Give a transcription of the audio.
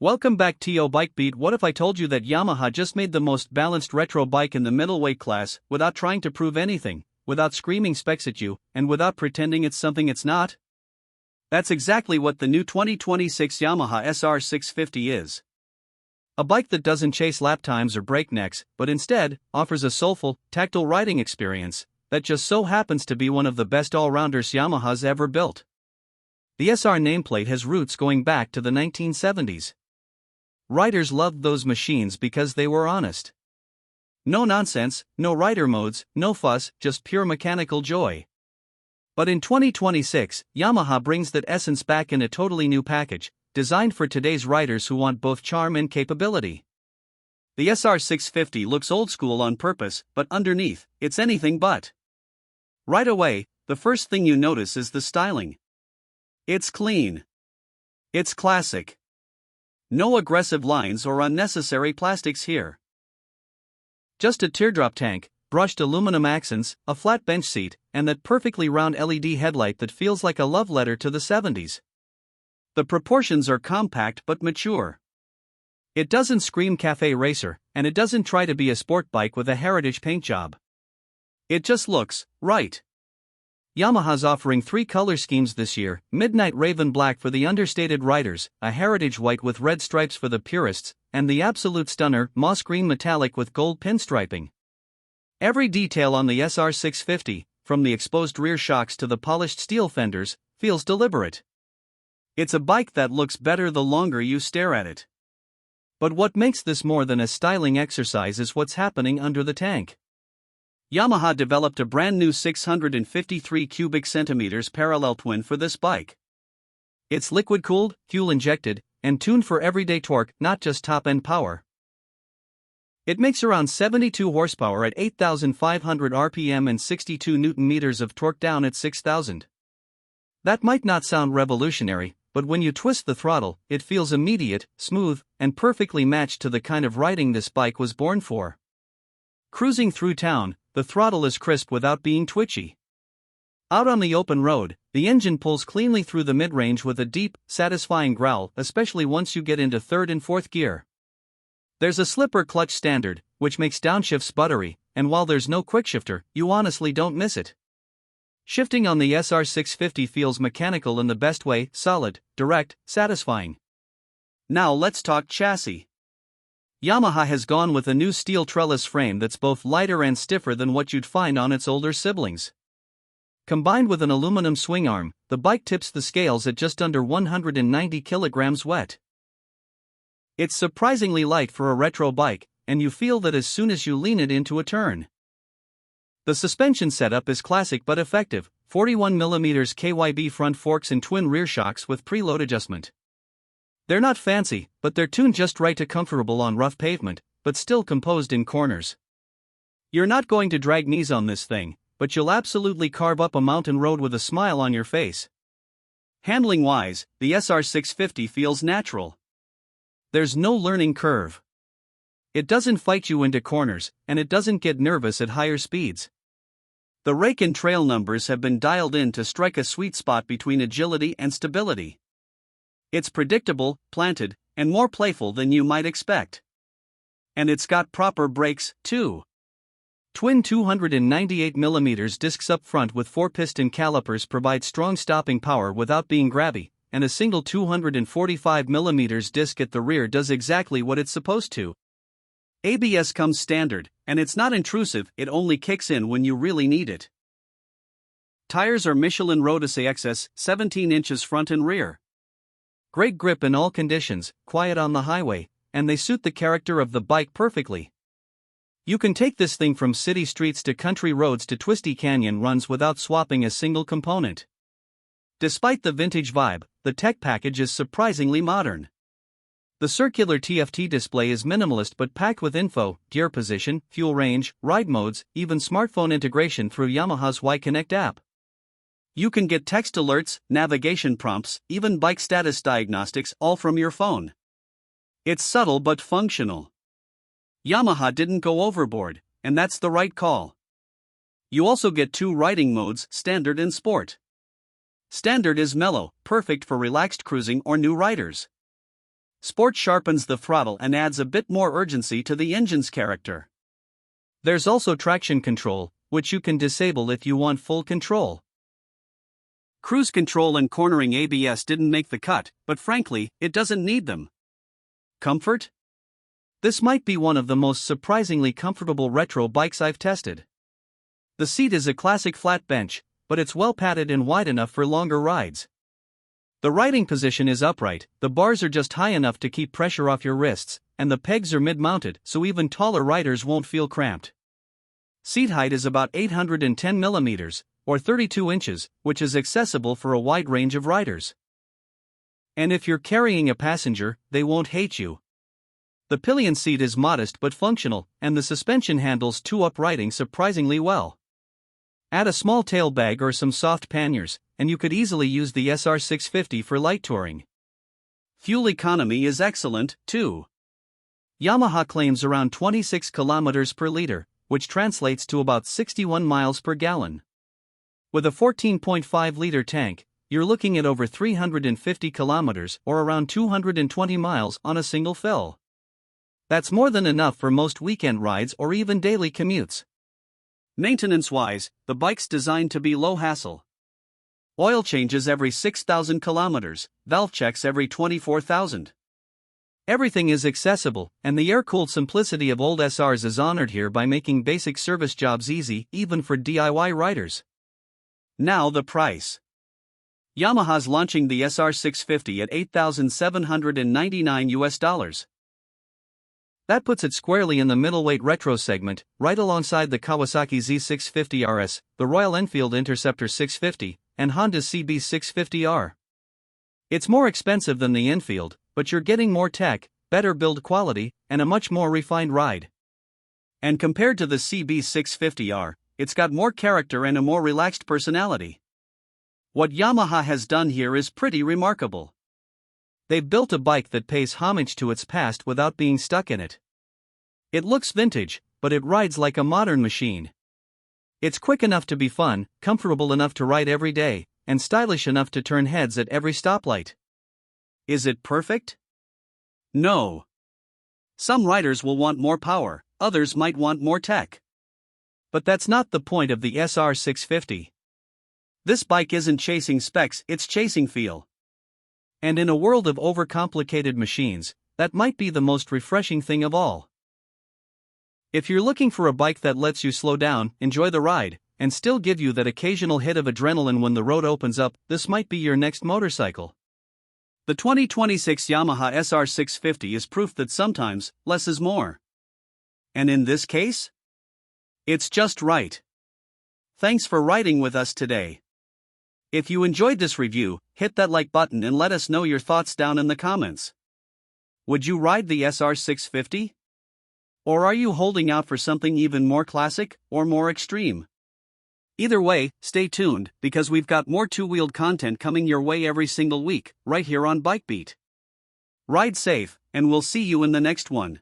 Welcome back to Yo Bike Beat. What if I told you that Yamaha just made the most balanced retro bike in the middleweight class, without trying to prove anything, without screaming specs at you, and without pretending it's something it's not? That's exactly what the new 2026 Yamaha SR650 is. A bike that doesn't chase lap times or breaknecks, but instead offers a soulful, tactile riding experience that just so happens to be one of the best all-rounders Yamaha's ever built. The SR nameplate has roots going back to the 1970s. Riders loved those machines because they were honest. No nonsense, no rider modes, no fuss, just pure mechanical joy. But in 2026, Yamaha brings that essence back in a totally new package, designed for today's riders who want both charm and capability. The SR650 looks old school on purpose, but underneath, it's anything but. Right away, the first thing you notice is the styling. It's clean. It's classic. No aggressive lines or unnecessary plastics here. Just a teardrop tank, brushed aluminum accents, a flat bench seat, and that perfectly round LED headlight that feels like a love letter to the 70s. The proportions are compact but mature. It doesn't scream cafe racer, and it doesn't try to be a sport bike with a heritage paint job. It just looks right. Yamaha's offering 3 color schemes this year: Midnight Raven Black for the understated riders, a Heritage White with red stripes for the purists, and the absolute stunner Moss Green Metallic with gold pinstriping. Every detail on the SR650, from the exposed rear shocks to the polished steel fenders, feels deliberate. It's a bike that looks better the longer you stare at it. But what makes this more than a styling exercise is what's happening under the tank. Yamaha developed a brand new 653 cubic centimeters parallel twin for this bike. It's liquid-cooled, fuel-injected, and tuned for everyday torque, not just top-end power. It makes around 72 horsepower at 8,500 RPM and 62 Nm of torque down at 6,000. That might not sound revolutionary, but when you twist the throttle, it feels immediate, smooth, and perfectly matched to the kind of riding this bike was born for. Cruising through town, the throttle is crisp without being twitchy. Out on the open road, the engine pulls cleanly through the mid-range with a deep, satisfying growl, especially once you get into 3rd and 4th gear. There's a slipper clutch standard, which makes downshifts buttery, and while there's no quickshifter, you honestly don't miss it. Shifting on the SR650 feels mechanical in the best way: solid, direct, satisfying. Now let's talk chassis. Yamaha has gone with a new steel trellis frame that's both lighter and stiffer than what you'd find on its older siblings. Combined with an aluminum swing arm, the bike tips the scales at just under 190 kilograms wet. It's surprisingly light for a retro bike, and you feel that as soon as you lean it into a turn. The suspension setup is classic but effective: 41mm KYB front forks and twin rear shocks with preload adjustment. They're not fancy, but they're tuned just right to comfortable on rough pavement, but still composed in corners. You're not going to drag knees on this thing, but you'll absolutely carve up a mountain road with a smile on your face. Handling-wise, the SR650 feels natural. There's no learning curve. It doesn't fight you into corners, and it doesn't get nervous at higher speeds. The rake and trail numbers have been dialed in to strike a sweet spot between agility and stability. It's predictable, planted, and more playful than you might expect. And it's got proper brakes, too. Twin 298mm discs up front with 4-piston calipers provide strong stopping power without being grabby, and a single 245mm disc at the rear does exactly what it's supposed to. ABS comes standard, and it's not intrusive, it only kicks in when you really need it. Tires are Michelin Road AXS, 17 inches front and rear. Great grip in all conditions, quiet on the highway, and they suit the character of the bike perfectly. You can take this thing from city streets to country roads to twisty canyon runs without swapping a single component. Despite the vintage vibe, the tech package is surprisingly modern. The circular TFT display is minimalist but packed with info: gear position, fuel range, ride modes, even smartphone integration through Yamaha's Y-Connect app. You can get text alerts, navigation prompts, even bike status diagnostics, all from your phone. It's subtle but functional. Yamaha didn't go overboard, and that's the right call. You also get 2 riding modes: standard and sport. Standard is mellow, perfect for relaxed cruising or new riders. Sport sharpens the throttle and adds a bit more urgency to the engine's character. There's also traction control, which you can disable if you want full control. Cruise control and cornering ABS didn't make the cut, but frankly, it doesn't need them. Comfort? This might be one of the most surprisingly comfortable retro bikes I've tested. The seat is a classic flat bench, but it's well padded and wide enough for longer rides. The riding position is upright, the bars are just high enough to keep pressure off your wrists, and the pegs are mid-mounted so even taller riders won't feel cramped. Seat height is about 810 millimeters, or 32 inches, which is accessible for a wide range of riders. And if you're carrying a passenger, they won't hate you. The pillion seat is modest but functional, and the suspension handles two-up riding surprisingly well. Add a small tail bag or some soft panniers, and you could easily use the SR650 for light touring. Fuel economy is excellent, too. Yamaha claims around 26 kilometers per liter, which translates to about 61 miles per gallon. With a 14.5-liter tank, you're looking at over 350 kilometers or around 220 miles on a single fill. That's more than enough for most weekend rides or even daily commutes. Maintenance-wise, the bike's designed to be low hassle. Oil changes every 6,000 kilometers, valve checks every 24,000. Everything is accessible, and the air-cooled simplicity of old SRs is honored here by making basic service jobs easy even for DIY riders. Now the price. Yamaha's launching the SR650 at $8,799. That puts it squarely in the middleweight retro segment, right alongside the Kawasaki Z650 RS, the Royal Enfield Interceptor 650, and Honda's CB650R. It's more expensive than the Enfield, but you're getting more tech, better build quality, and a much more refined ride. And compared to the CB650R, it's got more character and a more relaxed personality. What Yamaha has done here is pretty remarkable. They've built a bike that pays homage to its past without being stuck in it. It looks vintage, but it rides like a modern machine. It's quick enough to be fun, comfortable enough to ride every day, and stylish enough to turn heads at every stoplight. Is it perfect? No. Some riders will want more power, others might want more tech. But that's not the point of the SR650. This bike isn't chasing specs, it's chasing feel. And in a world of overcomplicated machines, that might be the most refreshing thing of all. If you're looking for a bike that lets you slow down, enjoy the ride, and still give you that occasional hit of adrenaline when the road opens up, this might be your next motorcycle. The 2026 Yamaha SR650 is proof that sometimes, less is more. And in this case, it's just right. Thanks for riding with us today. If you enjoyed this review, hit that like button and let us know your thoughts down in the comments. Would you ride the SR650? Or are you holding out for something even more classic, or more extreme? Either way, stay tuned, because we've got more two-wheeled content coming your way every single week, right here on Bike Beat. Ride safe, and we'll see you in the next one.